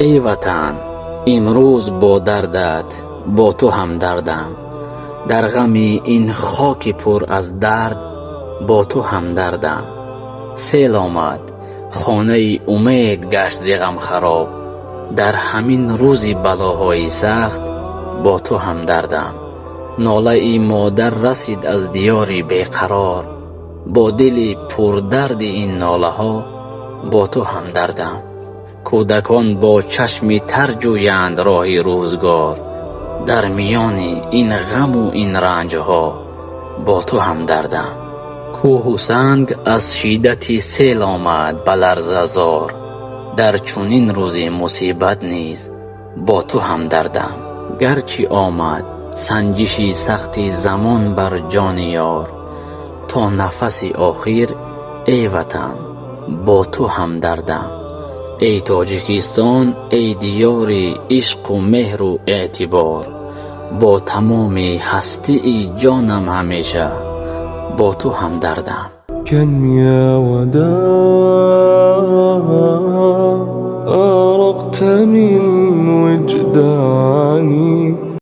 ای وطن امروز با دردت با تو هم دردم، در غم این خاک پر از درد با تو هم دردم. سیل آمد خانه امید گشت ز غم خراب، در همین روزی بلاهای سخت با تو هم دردم. ناله ای مادر رسید از دیاری بیقرار، با دلی پر درد این ناله ها با تو هم دردم. کودکان با چشمی تر جویند راه روزگار، در میان این غم و این رنج ها با تو هم دردم. کوه و سنگ از شیدتی سیل آمد به لرزه زار، در چنین روزی مصیبت نیز با تو هم دردم. گرچه آمد سنجشی سختی زمان بر جان یار، تا نفس آخر ای وطن با تو هم دردم. ای تاجیکستان ای دیار عشق و مهر و اعتبار، با تمام هستی ای جانم همیشه با تو هم دردم. كم يا وداع أرقت من وجداني